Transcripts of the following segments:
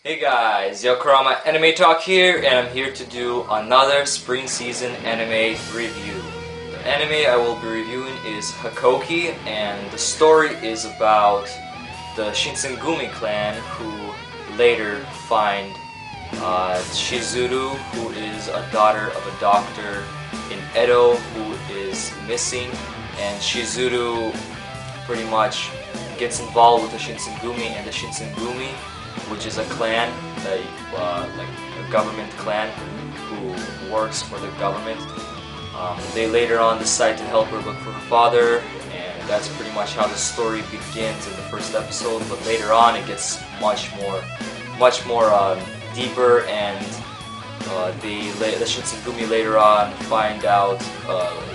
Hey guys, Yokorama Anime Talk here, and I'm here to do another spring season anime review. The anime I will be reviewing is Hakuouki, and the story is about the Shinsengumi clan who later find Shizuru, who is a daughter of a doctor in Edo, who is missing, and Shizuru pretty much gets involved with the Shinsengumi, and the Shinsengumi, which is a clan, like a government clan who works for the government. They later on decide to help her look for her father, and that's pretty much how the story begins in the first episode. But later on, it gets much more deeper, and the Shinsengumi later on find out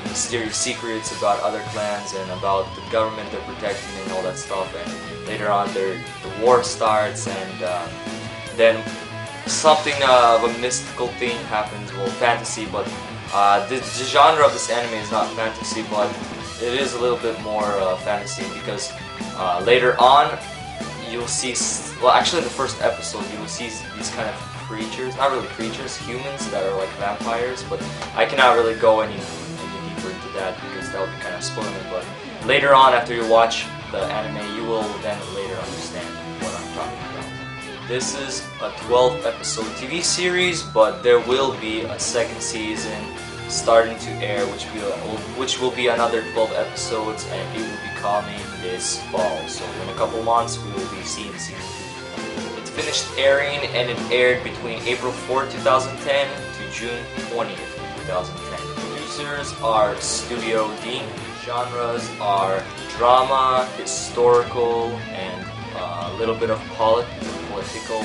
mysterious secrets about other clans and about the government they're protecting and all that stuff. And later on, the war starts, and then something of a mystical thing happens. Well, fantasy, but the genre of this anime is not fantasy, but it is a little bit more fantasy, because later on you'll see, well, actually in the first episode you will see these kind of creatures, not really creatures, humans that are like vampires, but I cannot really go any deeper into that because that would be kind of spoiling. But later on, after you watch the anime, you will then later understand what I'm talking about. This is a 12-episode TV series, but there will be a second season starting to air, which will be another 12 episodes, and it will be coming this fall. So in a couple months, we will be seeing season 2. It finished airing, and it aired between April 4, 2010 to June 20th, 2010. Producers are Studio Dean. Genres are drama, historical, and a little bit of political,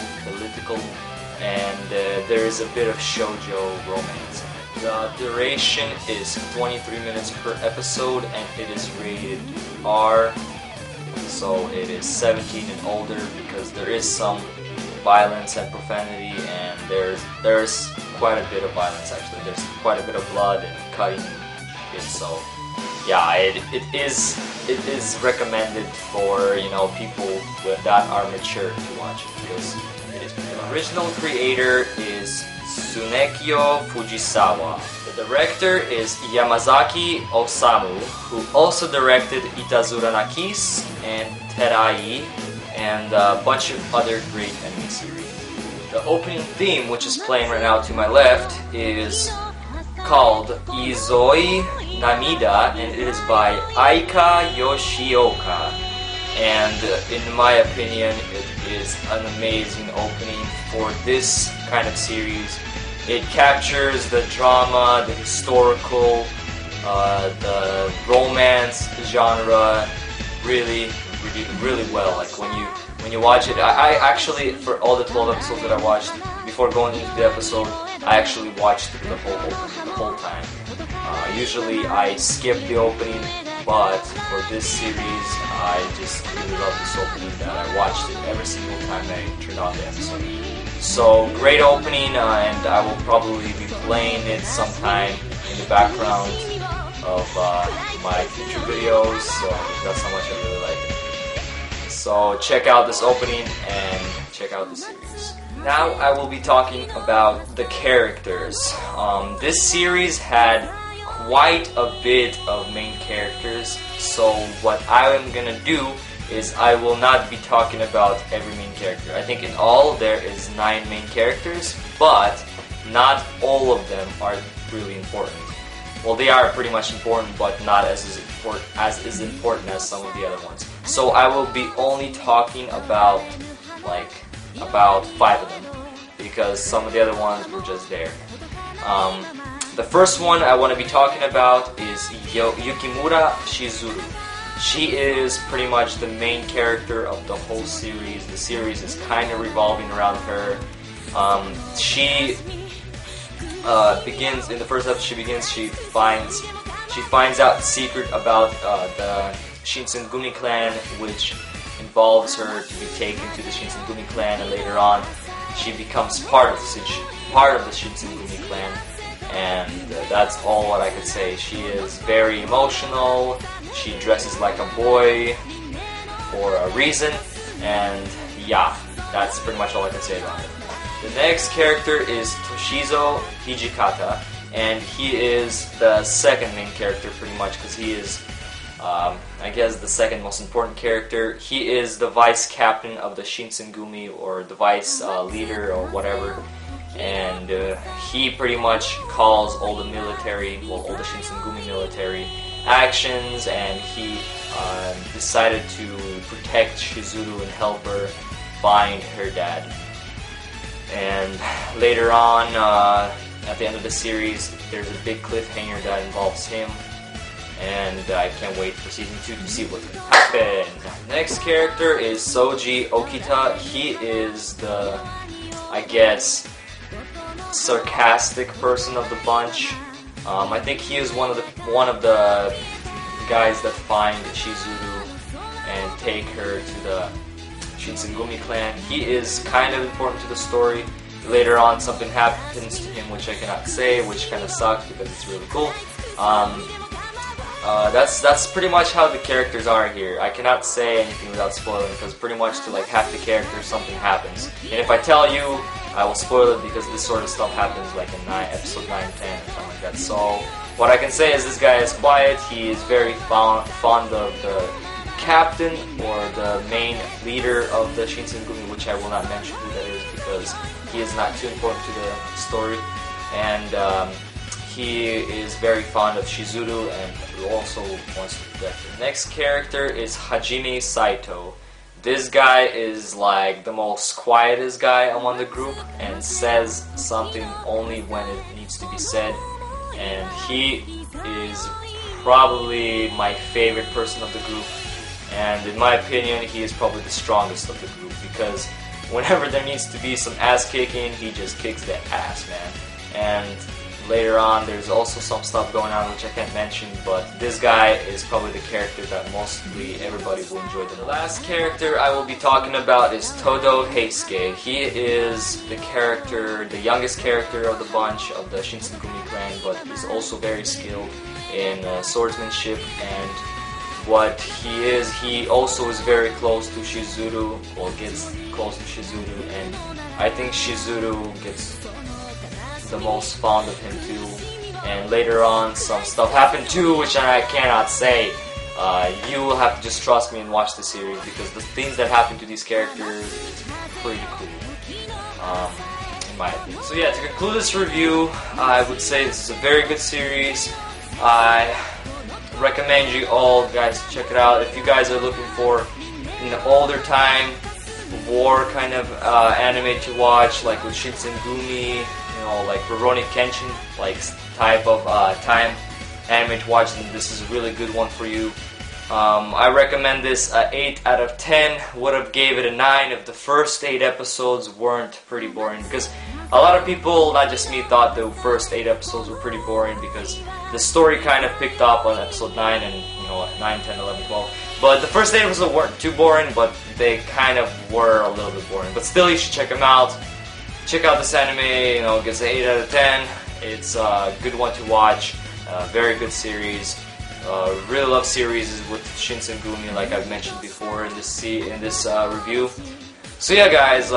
and there is a bit of shoujo romance. The duration is 23 minutes per episode, and it is rated R, so it is 17 and older, because there is some violence and profanity, and there's quite a bit of violence actually. There's quite a bit of blood and cutting it, so yeah, it is recommended for, you know, people that are mature to watch it, because it is. The original creator is Tsunekyo Fujisawa. The director is Yamazaki Osamu, who also directed Itazura na Kiss and Terai, and a bunch of other great anime series. The opening theme, which is playing right now to my left, is called Izoi Namida, and it is by Aika Yoshioka. And in my opinion, it is an amazing opening for this kind of series. It captures the drama, the historical, the romance genre really well. Like when you watch it, I actually, for all the 12 episodes that I watched, before going into the episode, I actually watched the whole opening the whole time. Usually I skip the opening, but for this series, I just really love this opening that I watched it every single time I turned on the episode. So, great opening, and I will probably be playing it sometime in the background of my future videos, so that's how much I really like it. So, check out this opening and check out the series. Now I will be talking about the characters. This series had quite a bit of main characters, so what I am gonna do is I will not be talking about every main character. I think in all there is 9 main characters, but not all of them are really important. Well, they are pretty much important, but not as important as some of the other ones. So I will be only talking about about 5 of them, because some of the other ones were just there. The first one I want to be talking about is Yukimura Shizuru. She is pretty much the main character of the whole series. The series is kind of revolving around her. She begins in the first episode. She finds out the secret about the Shinsengumi clan, which involves her to be taken to the Shinsengumi clan, and later on she becomes part of the Shinsengumi clan. And that's all what I could say. She is very emotional. She dresses like a boy for a reason, and yeah, That's pretty much all I can say about it. The next character is Toshizo Hijikata, and he is the second main character pretty much because he is, I guess, the second most important character. He is the vice captain of the Shinsengumi, or the vice leader or whatever, and he pretty much calls all the military, well, all the Shinsengumi military actions, and he decided to protect Shizuru and help her find her dad. And later on, at the end of the series, there's a big cliffhanger that involves him, and I can't wait for season 2 to see what will happen. Next character is Soji Okita. He is the, I guess, sarcastic person of the bunch. I think he is one of the guys that find Shizuru and take her to the Shinsengumi clan. He is kind of important to the story. Later on, something happens to him which I cannot say, which kind of sucks because it's really cool. That's pretty much how the characters are here. I cannot say anything without spoiling because pretty much to like half the characters something happens. And if I tell you, I will spoil it because this sort of stuff happens like in episode 9, 10 or something like that. So what I can say is this guy is quiet. He is very fond of the captain or the main leader of the Shinsengumi, which I will not mention who that is because he is not too important to the story. And he is very fond of Shizuru and also wants to protect her. Next character is Hajime Saito. This guy is like the most quietest guy among the group and says something only when it needs to be said. And he is probably my favorite person of the group. And in my opinion, he is probably the strongest of the group because whenever there needs to be some ass kicking, he just kicks the ass, man. And later on, there's also some stuff going on which I can't mention, but this guy is probably the character that mostly everybody will enjoy the most. The last character I will be talking about is Todo Heisuke. He is the character, the youngest character of the bunch of the Shinsengumi clan, but he's also very skilled in swordsmanship, and what he also is very close to Shizuru, or gets close to Shizuru, and I think Shizuru gets the most fond of him too. And later on, some stuff happened too, which I cannot say. You will have to just trust me and watch the series because the things that happen to these characters is pretty cool, in my opinion. So yeah, to conclude this review, I would say this is a very good series. I recommend you all guys to check it out. If you guys are looking for an older time war kind of anime to watch, like with Shinsengumi, you know, like Rurouni Kenshin, like type of time anime to watch, then this is a really good one for you. I recommend this 8 out of 10. Would have gave it a 9 if the first 8 episodes weren't pretty boring, because a lot of people, not just me, thought the first 8 episodes were pretty boring because the story kind of picked up on episode 9 and, you know, 9, 10, 11, 12. But the first 8 episodes weren't too boring, but they kind of were a little bit boring. But still, you should check them out. Check out this anime, you know, it gets an 8 out of 10. It's a good one to watch. Very good series. Really love series with Shinsengumi, like I've mentioned before in this review. So yeah, guys,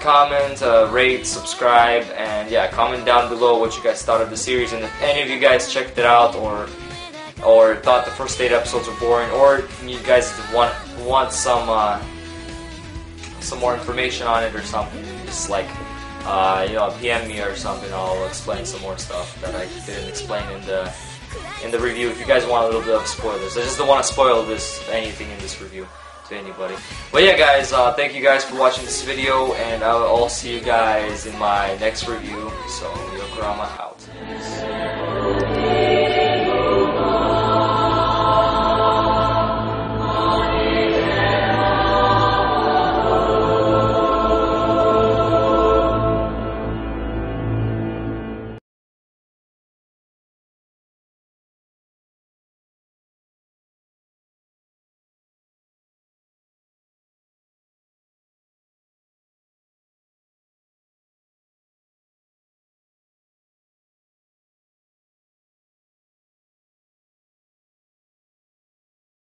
comment, rate, subscribe, and yeah, comment down below what you guys thought of the series, and if any of you guys checked it out or thought the first 8 episodes were boring, or you guys want some more information on it or something, just like you know, PM me or something. I'll explain some more stuff that I didn't explain in the review. If you guys want a little bit of spoilers, I just don't want to spoil anything in this review to anybody. But yeah, guys, thank you guys for watching this video, and I'll see you guys in my next review. So Yokorama out.